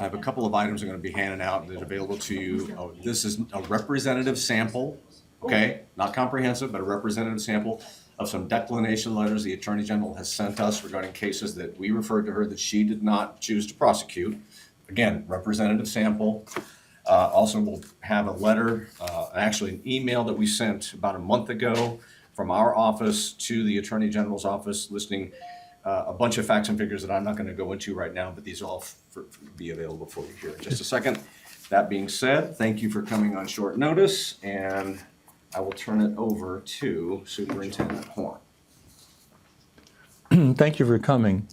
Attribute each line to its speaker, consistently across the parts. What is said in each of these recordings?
Speaker 1: I have a couple of items I'm going to be handing out that are available to you. Oh, this is a representative sample, okay? Not comprehensive, but a representative sample of some declination letters the Attorney General has sent us regarding cases that we referred to her that she did not choose to prosecute. Again, representative sample. Also, we'll have a letter, actually an email that we sent about a month ago from our office to the Attorney General's office listing a bunch of facts and figures that I'm not going to go into right now, but these will all be available for you here in just a second. That being said, thank you for coming on short notice, and I will turn it over to Superintendent Horne.
Speaker 2: Thank you for coming.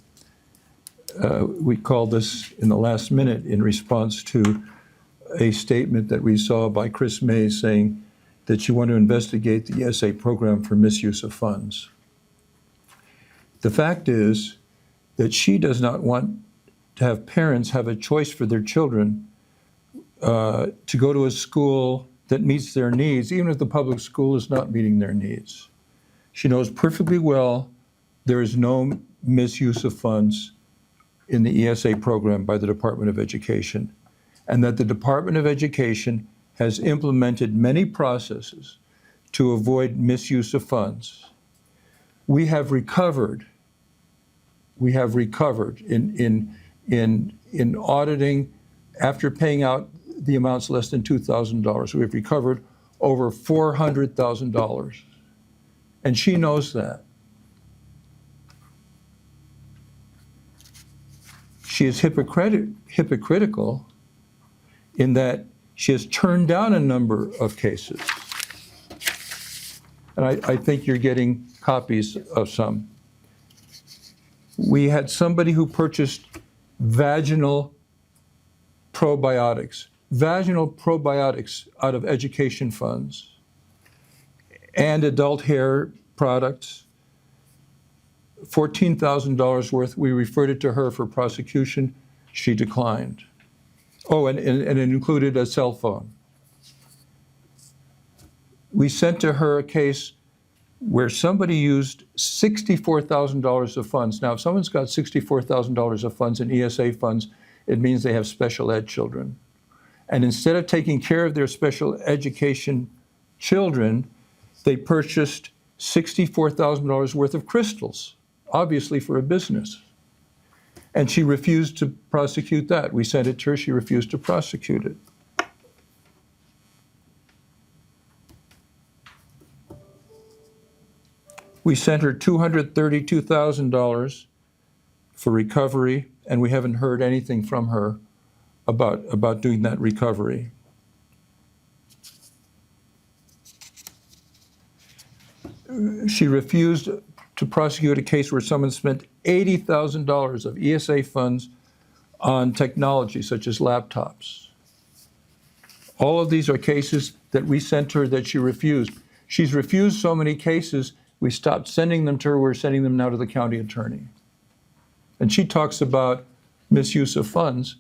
Speaker 2: We called this in the last minute in response to a statement that we saw by Kris Mayes saying that you want to investigate the ESA program for misuse of funds. The fact is that she does not want to have parents have a choice for their children to go to a school that meets their needs, even if the public school is not meeting their needs. She knows perfectly well there is no misuse of funds in the ESA program by the Department of Education, and that the Department of Education has implemented many processes to avoid misuse of funds. We have recovered in auditing, after paying out the amounts less than $2,000, we've recovered over $400,000. And she knows that. She is hypocritical in that she has turned down a number of cases. And I think you're getting copies of some. We had somebody who purchased vaginal probiotics out of education funds, and adult hair products, $14,000 worth. We referred it to her for prosecution. She declined. Oh, and it included a cell phone. We sent to her a case where somebody used $64,000 of funds. Now, if someone's got $64,000 of funds in ESA funds, it means they have special ed children. And instead of taking care of their special education children, they purchased $64,000 worth of crystals, obviously for a business. And she refused to prosecute that. We sent it to her, she refused to prosecute it. We sent her $232,000 for recovery, and we haven't heard anything from her about doing that recovery. She refused to prosecute a case where someone spent $80,000 of ESA funds on technology, such as laptops. All of these are cases that we sent her that she refused. She's refused so many cases, we stopped sending them to her. We're sending them now to the county attorney. And she talks about misuse of funds.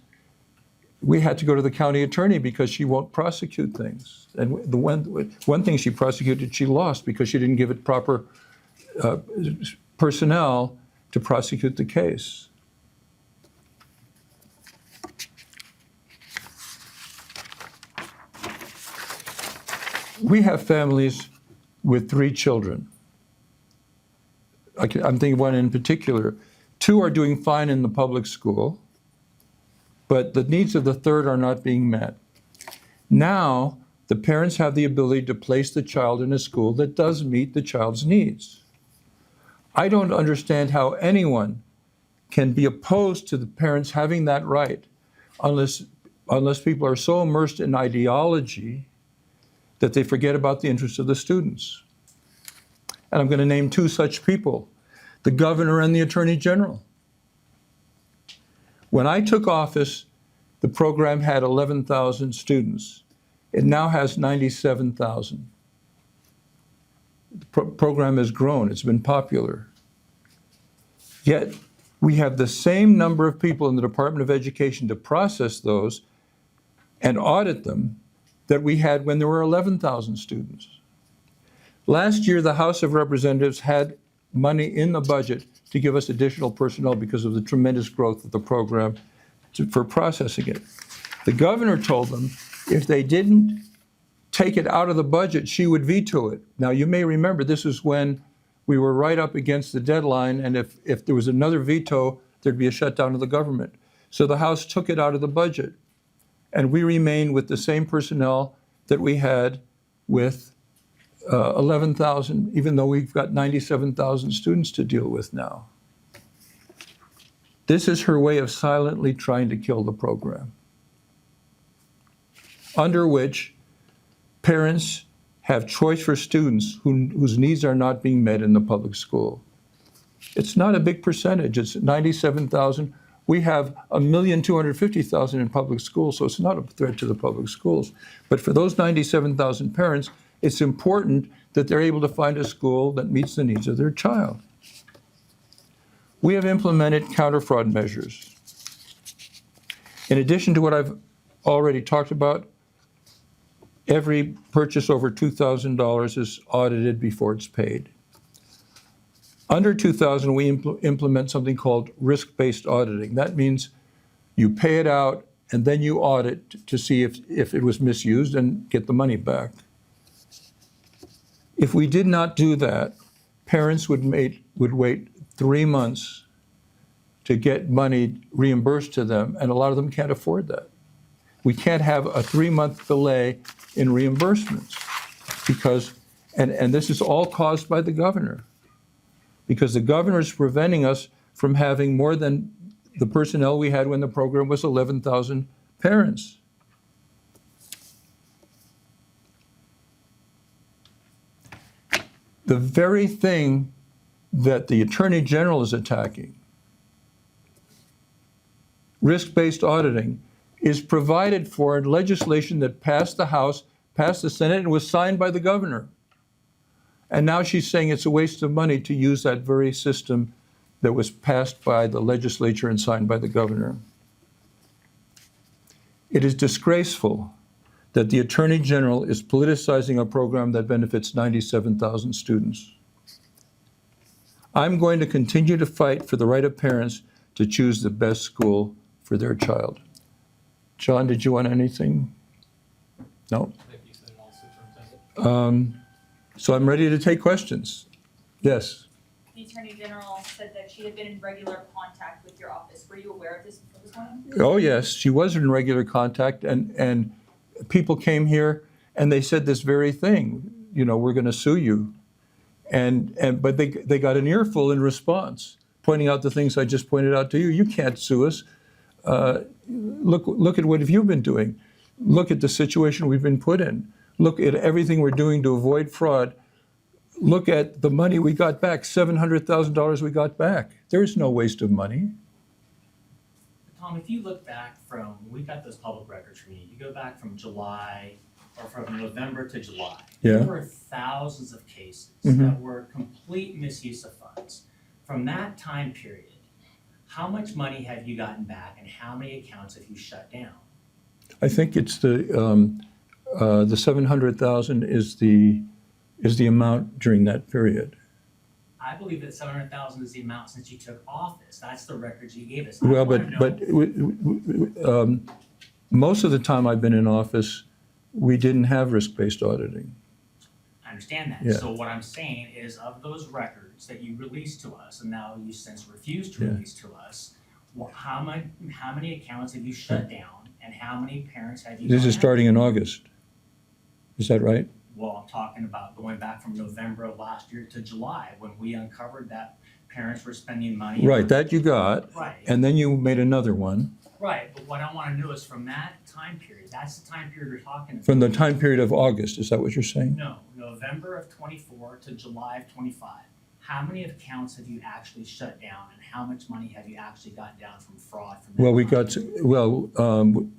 Speaker 2: We had to go to the county attorney because she won't prosecute things. And the one thing she prosecuted, she lost because she didn't give it proper personnel to prosecute the case. We have families with 3 children. I'm thinking one in particular. 2 are doing fine in the public school, but the needs of the third are not being met. Now, the parents have the ability to place the child in a school that does meet the child's needs. I don't understand how anyone can be opposed to the parents having that right unless people are so immersed in ideology that they forget about the interests of the students. And I'm going to name 2 such people, the governor and the attorney general. When I took office, the program had 11,000 students. It now has 97,000. The program has grown, it's been popular. Yet, we have the same number of people in the Department of Education to process those and audit them that we had when there were 11,000 students. Last year, the House of Representatives had money in the budget to give us additional personnel because of the tremendous growth of the program. for processing it. The governor told them if they didn't take it out of the budget, she would veto it. Now, you may remember this is when we were right up against the deadline, and if there was another veto, there'd be a shutdown of the government. So the House took it out of the budget, and we remain with the same personnel that we had with 11,000, even though we've got 97,000 students to deal with now. This is her way of silently trying to kill the program, under which parents have choice for students whose needs are not being met in the public school. It's not a big percentage. It's 97,000. We have 1,250,000 in public schools, so it's not a threat to the public schools. But for those 97,000 parents, it's important that they're able to find a school that meets the needs of their child. We have implemented counter-fraud measures. In addition to what I've already talked about, every purchase over $2,000 is audited before it's paid. Under $2,000, we implement something called risk-based auditing. That means you pay it out and then you audit to see if it was misused and get the money back. If we did not do that, parents would wait 3 months to get money reimbursed to them, and a lot of them can't afford that. We can't have a 3-month delay in reimbursements because, and this is all caused by the governor, because the governor is preventing us from having more than the personnel we had when the program was 11,000 parents. The very thing that the Attorney General is attacking, risk-based auditing, is provided for in legislation that passed the House, passed the Senate, and was signed by the governor. And now she's saying it's a waste of money to use that very system that was passed by the legislature and signed by the governor. It is disgraceful that the Attorney General is politicizing a program that benefits 97,000 students. I'm going to continue to fight for the right of parents to choose the best school for their child. John, did you want anything? No? So I'm ready to take questions. Yes?
Speaker 3: The Attorney General said that she had been in regular contact with your office. Were you aware of this before this morning?
Speaker 2: Oh, yes, she was in regular contact, and people came here and they said this very thing, you know, we're going to sue you. But they got an earful in response, pointing out the things I just pointed out to you. You can't sue us. Look at what have you been doing. Look at the situation we've been put in. Look at everything we're doing to avoid fraud. Look at the money we got back, $700,000 we got back. There is no waste of money.
Speaker 4: Tom, if you look back from, we got those public records from you, you go back from July, or from November to July.
Speaker 2: Yeah.
Speaker 4: There were thousands of cases
Speaker 2: Mhm.
Speaker 4: that were complete misuse of funds. From that time period, how much money have you gotten back and how many accounts have you shut down?
Speaker 2: I think it's the 700,000 is the amount during that period.
Speaker 4: I believe that 700,000 is the amount since you took office. That's the records you gave us.
Speaker 2: Well, but most of the time I've been in office, we didn't have risk-based auditing.
Speaker 4: I understand that.
Speaker 2: Yeah.
Speaker 4: So what I'm saying is of those records that you released to us and now you since refused to
Speaker 2: Yeah.
Speaker 4: release to us, how many accounts have you shut down and how many parents have you?
Speaker 2: This
Speaker 4: gone
Speaker 2: is
Speaker 4: after?
Speaker 2: starting in August. Is that right?
Speaker 4: Well, I'm talking about going back from November of last year to July when we uncovered that parents were spending money.
Speaker 2: Right, that you got,
Speaker 4: Right,
Speaker 2: and then you made another one
Speaker 4: right. But what I want to know is from that time period, that's the time period we're talking about.
Speaker 2: from the time period of August. Is that what you're saying?
Speaker 4: No, November of 24 to July of 25. How many accounts have you actually shut down and how much money have you actually gotten down from fraud from that
Speaker 2: Well, we
Speaker 4: time?
Speaker 2: got,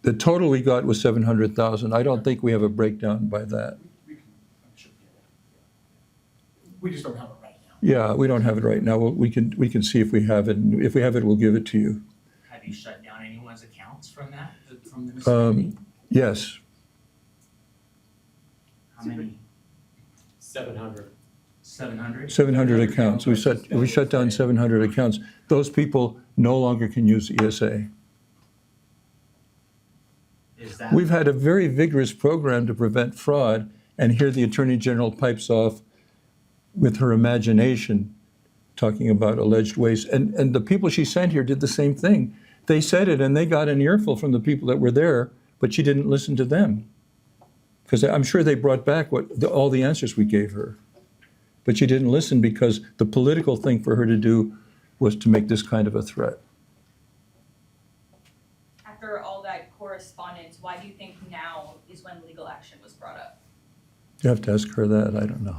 Speaker 2: the total we got was 700,000. I don't think we have a breakdown by that.
Speaker 5: We can, I'm sure get it. We just don't have it right now.
Speaker 2: Yeah, we don't have it right now. Well, we can see if we have it. And if we have it, we'll give it to you.
Speaker 4: Have you shut down anyone's accounts from that, from the Mississippi?
Speaker 2: Yes,
Speaker 4: How many?
Speaker 5: 700.
Speaker 4: 700?
Speaker 2: 700 accounts. We shut down 700 accounts. Those people no longer can use ESA.
Speaker 4: Is that?
Speaker 2: We've had a very vigorous program to prevent fraud, and here the Attorney General pipes off with her imagination, talking about alleged waste. And the people she sent here did the same thing. They said it, and they got an earful from the people that were there, but she didn't listen to them. Because I'm sure they brought back all the answers we gave her. But she didn't listen because the political thing for her to do was to make this kind of a threat.
Speaker 3: After all that correspondence, why do you think now is when legal action was brought up?
Speaker 2: You have to ask her that, I don't know.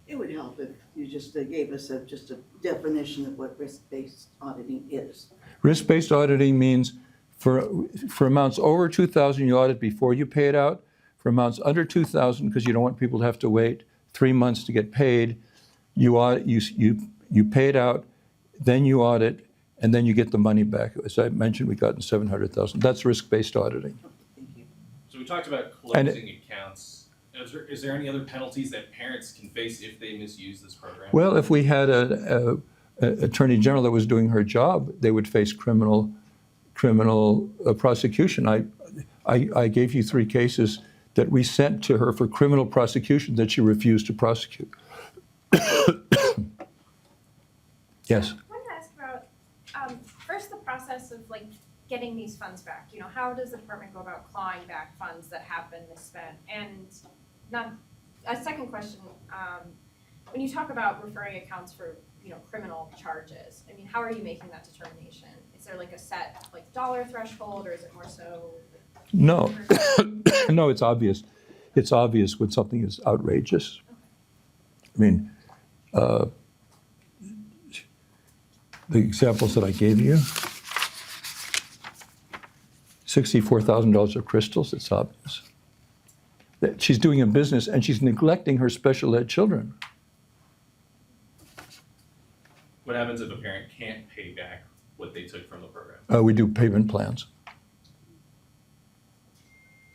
Speaker 6: It would help if you just gave us just a definition of what risk-based auditing is.
Speaker 2: Risk-based auditing means for amounts over 2,000, you audit before you pay it out. For amounts under 2,000, because you don't want people to have to wait 3 months to get paid, you pay it out, then you audit, and then you get the money back. As I mentioned, we got in 700,000. That's risk-based auditing.
Speaker 6: Thank you.
Speaker 7: So we talked about closing accounts. Is there any other penalties that parents can face if they misuse this program?
Speaker 2: Well, if we had an attorney general that was doing her job, they would face criminal prosecution. I gave you 3 cases that we sent to her for criminal prosecution that she refused to prosecute. Yes.
Speaker 8: I wanted to ask about, first the process of like getting these funds back. You know, how does the department go about clawing back funds that have been misspent? And a second question, when you talk about referring accounts for, criminal charges, I mean, how are you making that determination? Is there like a set dollar threshold, or is it more so?
Speaker 2: No. No, it's obvious. It's obvious when something is outrageous. I mean, the examples that I gave you, $64,000 of crystals, it's obvious. That she's doing a business and she's neglecting her special ed children.
Speaker 7: What happens if a parent can't pay back what they took from the program?
Speaker 2: We do payment plans.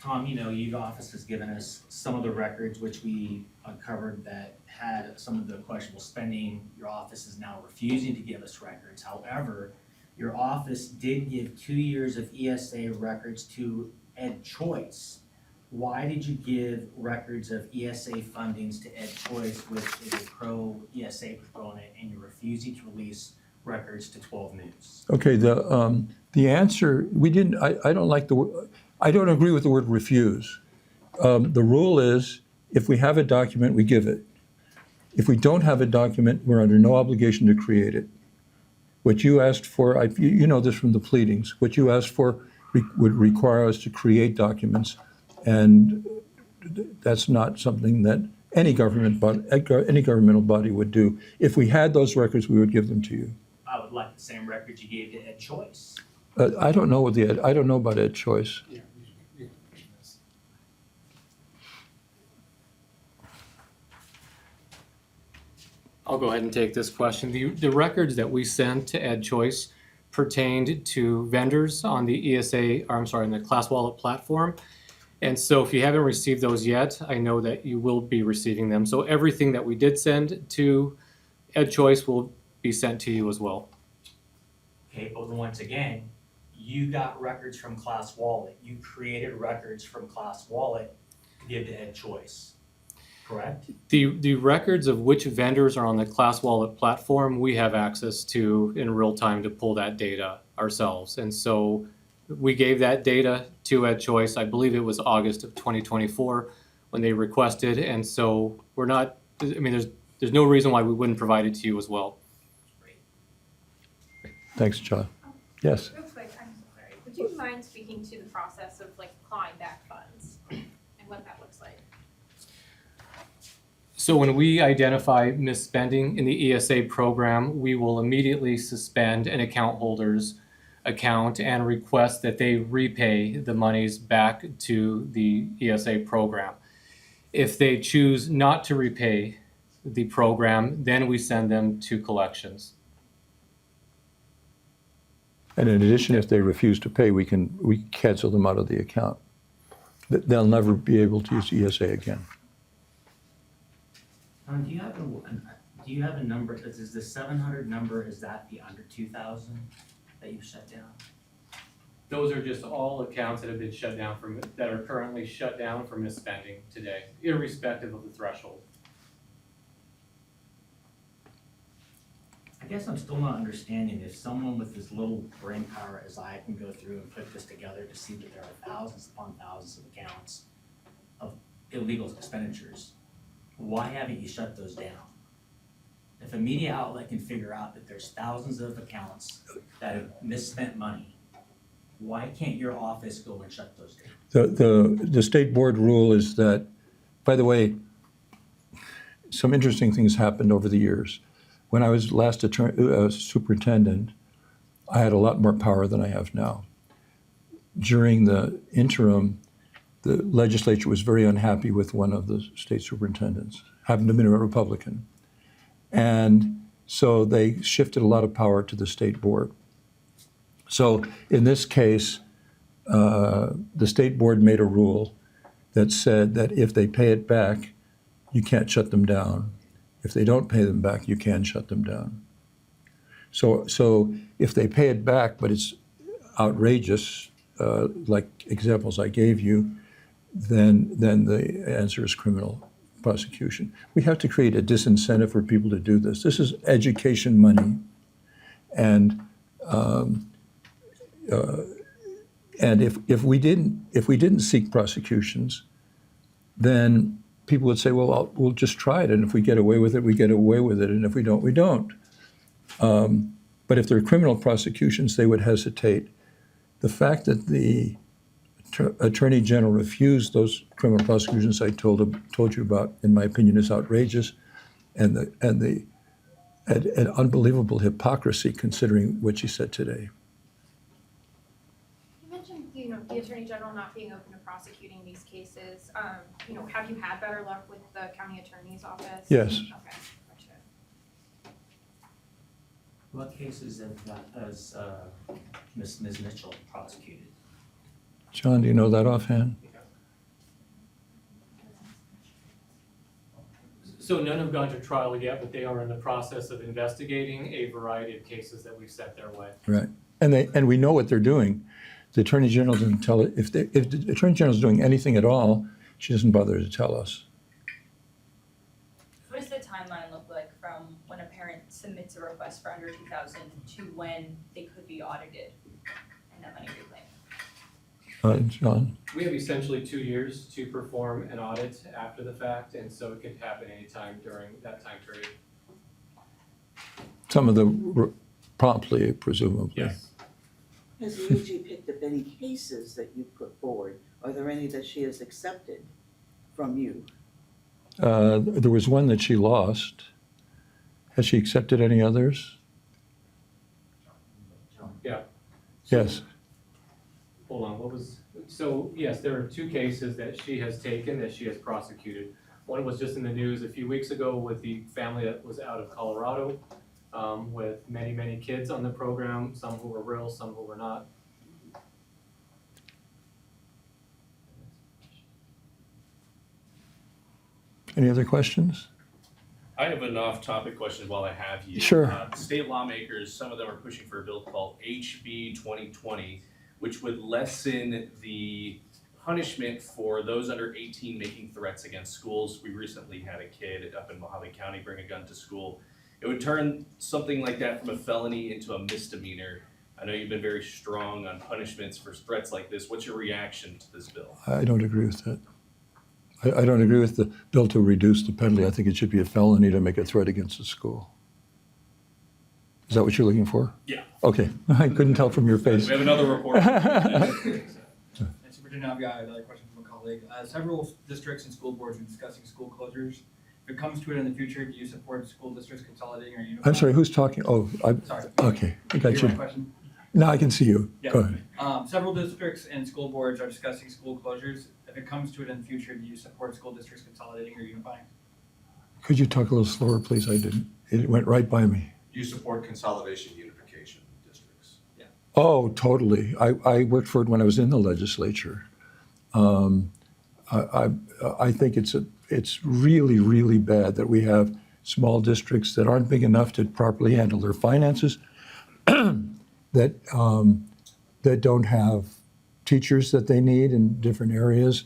Speaker 4: Tom, your office has given us some of the records which we uncovered that had some of the questionable spending. Your office is now refusing to give us records. However, your office did give 2 years of ESA records to Ed Choice. Why did you give records of ESA fundings to Ed Choice, which is a pro-ESA proponent, and you're refusing to release records to 12 News?
Speaker 2: Okay, the answer, we didn't, I don't like the word, I don't agree with the word refuse. The rule is, if we have a document, we give it. If we don't have a document, we're under no obligation to create it. What you asked for, you know this from the pleadings, what you asked for would require us to create documents, and that's not something that any governmental body would do. If we had those records, we would give them to you.
Speaker 4: I would like the same records you gave to Ed Choice.
Speaker 2: I don't know about Ed Choice.
Speaker 5: Yeah.
Speaker 9: I'll go ahead and take this question. The records that we sent to Ed Choice pertained to vendors on the on the Class Wallet platform. And so if you haven't received those yet, I know that you will be receiving them. So everything that we did send to Ed Choice will be sent to you as well.
Speaker 4: Okay, but once again, you got records from Class Wallet. You created records from Class Wallet to give to Ed Choice, correct?
Speaker 9: The records of which vendors are on the Class Wallet platform, we have access to in real time to pull that data ourselves. And so we gave that data to Ed Choice, I believe it was August of 2024 when they requested. And so we're not, there's no reason why we wouldn't provide it to you as well.
Speaker 2: Thanks, John. Yes.
Speaker 8: Real quick, I'm so sorry. Would you mind speaking to the process of clawing back funds and what that looks like?
Speaker 9: So when we identify misspending in the ESA program, we will immediately suspend an account holder's account and request that they repay the monies back to the ESA program. If they choose not to repay the program, then we send them to collections.
Speaker 2: And in addition, if they refuse to pay, we cancel them out of the account. They'll never be able to use ESA again.
Speaker 4: Tom, do you have a number, is the 700 number, is that the under 2,000 that you shut down?
Speaker 9: Those are just all accounts that have been shut down that are currently shut down for misspending today, irrespective of the threshold.
Speaker 4: I guess I'm still not understanding if someone with as little brain power as I can go through and put this together to see that there are thousands upon thousands of accounts of illegal expenditures, why haven't you shut those down? If a media outlet can figure out that there's thousands of accounts that have misspent money, why can't your office go and shut those down?
Speaker 2: The state board rule is that, by the way, some interesting things happened over the years. When I was last superintendent, I had a lot more power than I have now. During the interim, the legislature was very unhappy with one of the state superintendents, happened to be a Republican. And so they shifted a lot of power to the state board. So in this case, the state board made a rule that said that if they pay it back, you can't shut them down. If they don't pay them back, you can shut them down. So if they pay it back, but it's outrageous, like examples I gave you, then the answer is criminal prosecution. We have to create a disincentive for people to do this. This is education money, and if we didn't seek prosecutions, then people would say, well, we'll just try it, and if we get away with it, we get away with it, and if we don't, we don't. But if they're criminal prosecutions, they would hesitate. The fact that the Attorney General refused those criminal prosecutions I told you about, in my opinion, is outrageous, and an unbelievable hypocrisy considering what she said today.
Speaker 8: You mentioned, the Attorney General not being open to prosecuting these cases. Have you had better luck with the county attorney's office?
Speaker 2: Yes.
Speaker 8: Okay, gotcha.
Speaker 4: What cases has Ms. Mitchell prosecuted?
Speaker 2: John, do you know that offhand?
Speaker 9: So none have gone to trial yet, but they are in the process of investigating a variety of cases that we've sent their way.
Speaker 2: Right. And we know what they're doing. The Attorney General doesn't tell it. If the Attorney General is doing anything at all, she doesn't bother to tell us.
Speaker 3: What does the timeline look like from when a parent submits a request for under 2,000 to when they could be audited and that money reclaimed?
Speaker 2: John?
Speaker 9: We have essentially 2 years to perform an audit after the fact, and so it could happen anytime during that time period.
Speaker 2: Some of the promptly, presumably.
Speaker 9: Yes.
Speaker 6: Has the AG picked up any cases that you put forward? Are there any that she has accepted from you?
Speaker 2: There was one that she lost. Has she accepted any others?
Speaker 9: Yeah.
Speaker 2: Yes.
Speaker 9: Hold on, so yes, there are 2 cases that she has taken, that she has prosecuted. One was just in the news a few weeks ago with the family that was out of Colorado, with many, many kids on the program, some who were real, some who were not.
Speaker 2: Any other questions?
Speaker 7: I have an off-topic question while I have you.
Speaker 2: Sure.
Speaker 7: State lawmakers, some of them are pushing for a bill called HB 2020, which would lessen the punishment for those under 18 making threats against schools. We recently had a kid up in Mojave County bring a gun to school. It would turn something like that from a felony into a misdemeanor. I know you've been very strong on punishments for threats like this. What's your reaction to this bill?
Speaker 2: I don't agree with that. I don't agree with the bill to reduce the penalty. I think it should be a felony to make a threat against a school. Is that what you're looking for?
Speaker 7: Yeah.
Speaker 2: Okay, I couldn't tell from your face.
Speaker 7: We have another report.
Speaker 5: And Superintendent, I've got another question from a colleague. Several districts and school boards are discussing school closures. If it comes to it in the future, do you support school districts consolidating or unifying?
Speaker 2: I'm sorry, who's talking? Oh,
Speaker 5: Sorry.
Speaker 2: okay, I got
Speaker 5: Hear my
Speaker 2: you.
Speaker 5: question?
Speaker 2: Now I can see you.
Speaker 5: Yeah.
Speaker 2: Go ahead.
Speaker 5: Several districts and school boards are discussing school closures. If it comes to it in the future, do you support school districts consolidating or unifying?
Speaker 2: Could you talk a little slower, please? I didn't. It went right by me.
Speaker 1: Do you support consolidation unification districts?
Speaker 2: Oh, totally. I worked for it when I was in the legislature. I think it's it's really, really bad that we have small districts that aren't big enough to properly handle their finances, that don't have teachers that they need in different areas.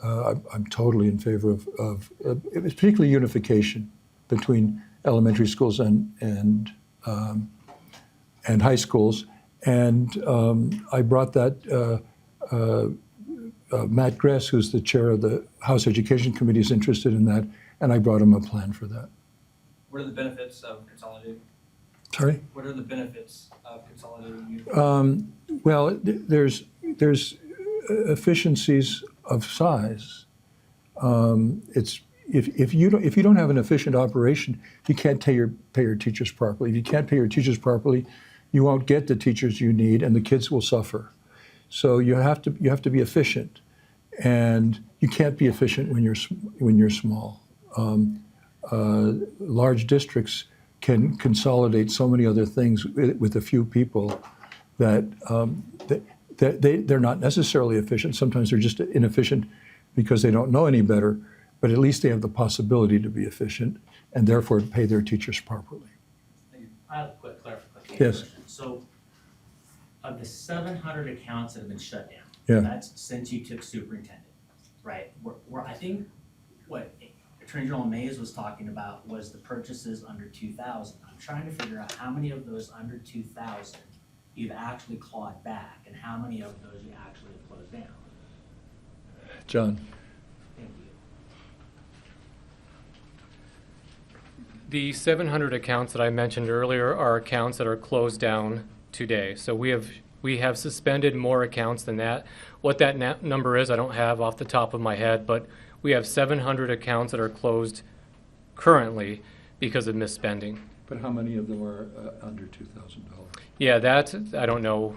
Speaker 2: I'm totally in favor of particularly unification between elementary schools and high schools. And I brought that. Matt Gress, who's the chair of the House Education Committee, is interested in that, and I brought him a plan for that.
Speaker 5: What are the benefits of consolidating?
Speaker 2: Sorry?
Speaker 5: What are the benefits of consolidating?
Speaker 2: Well, there's efficiencies of size. It's if you don't have an efficient operation, you can't pay your teachers properly. If you can't pay your teachers properly, you won't get the teachers you need, and the kids will suffer. So you have to be efficient, and you can't be efficient when you're small. Large districts can consolidate so many other things with a few people that they're not necessarily efficient. Sometimes they're just inefficient because they don't know any better, but at least they have the possibility to be efficient and therefore pay their teachers properly.
Speaker 4: I have a quick clarification.
Speaker 2: Yes.
Speaker 4: So, of the 700 accounts that have been shut down,
Speaker 2: Yeah.
Speaker 4: that's since you took superintendent, right? I think what Attorney General Mayes was talking about was the purchases under 2,000. I'm trying to figure out how many of those under 2,000 you've actually clawed back, and how many of those you actually have closed down.
Speaker 2: John?
Speaker 4: Thank you.
Speaker 9: The 700 accounts that I mentioned earlier are accounts that are closed down today. So we have suspended more accounts than that. What that number is, I don't have off the top of my head, but we have 700 accounts that are closed currently because of misspending.
Speaker 2: But how many of them are under $2,000?
Speaker 9: Yeah, that, I don't know.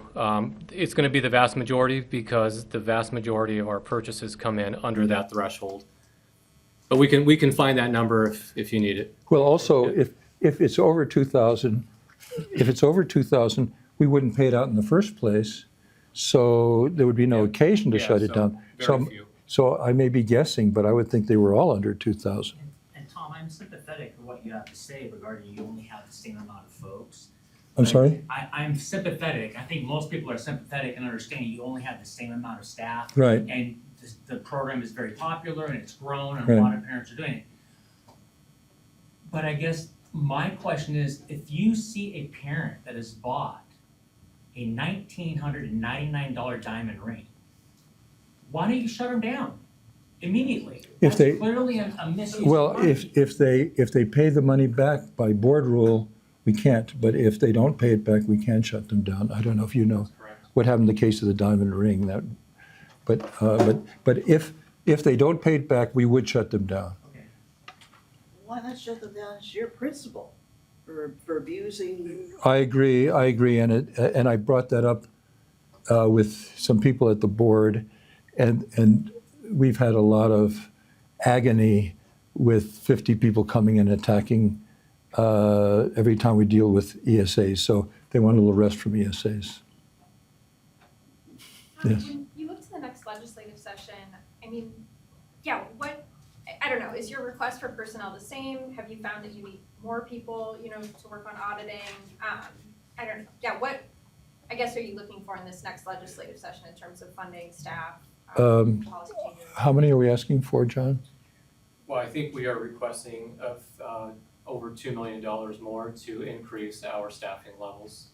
Speaker 9: It's going to be the vast majority because the vast majority of our purchases come in under that threshold. But we can find that number if you need it.
Speaker 2: Well, also, if it's over 2,000, we wouldn't pay it out in the first place, so there would be no occasion to
Speaker 9: Yeah,
Speaker 2: shut it
Speaker 9: so
Speaker 2: down.
Speaker 9: very few.
Speaker 2: So I may be guessing, but I would think they were all under 2,000.
Speaker 4: And Tom, I'm sympathetic to what you have to say regarding you only have the same amount of folks.
Speaker 2: I'm sorry?
Speaker 4: I'm sympathetic. I think most people are sympathetic and understanding you only have the same amount of staff.
Speaker 2: Right.
Speaker 4: And the program is very popular and it's grown and
Speaker 2: Right.
Speaker 4: a lot of parents are doing it. But I guess my question is, if you see a parent that has bought a $1,999 diamond ring, why don't you shut them down immediately?
Speaker 2: If
Speaker 4: That's
Speaker 2: they-
Speaker 4: clearly a misuse
Speaker 2: Well,
Speaker 4: of money.
Speaker 2: if they pay the money back by board rule, we can't. But if they don't pay it back, we can shut them down. I don't know if you know
Speaker 9: Correct.
Speaker 2: what happened in the case of the diamond ring. But if they don't pay it back, we would shut them down.
Speaker 4: Okay.
Speaker 6: Why not shut them down as your principal for abusing?
Speaker 2: I agree, and I brought that up with some people at the board, and we've had a lot of agony with 50 people coming and attacking every time we deal with ESAs, so they want a little rest from ESAs. Yes.
Speaker 8: When you look to the next legislative session, I mean, yeah, I don't know, is your request for personnel the same? Have you found that you need more people, to work on auditing? I don't know, yeah, what, I guess, are you looking for in this next legislative session in terms of funding, staff, policy changes?
Speaker 2: How many are we asking for, John?
Speaker 9: Well, I think we are requesting of over $2 million more to increase our staffing levels.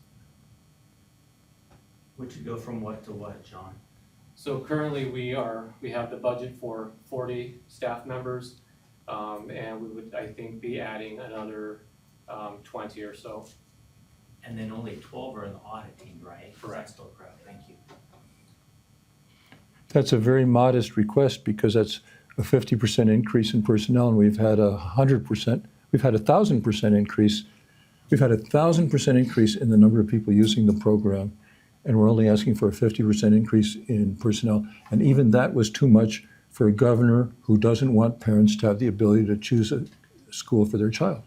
Speaker 4: Which would go from what to what, John?
Speaker 9: So currently we have the budget for 40 staff members, and we would, I think, be adding another 20 or so.
Speaker 4: And then only 12 are in the audit team, right?
Speaker 9: Correct.
Speaker 4: That's still correct, thank you.
Speaker 2: That's a very modest request because that's a 50% increase in personnel, and we've had 100%, we've had 1,000% increase. We've had 1,000% increase in the number of people using the program, and we're only asking for a 50% increase in personnel. And even that was too much for a governor who doesn't want parents to have the ability to choose a school for their child.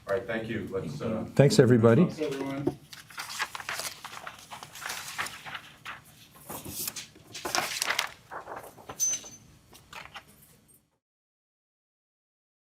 Speaker 1: All right, thank you. Let's,
Speaker 2: Thanks, everybody.
Speaker 5: Thanks, everyone.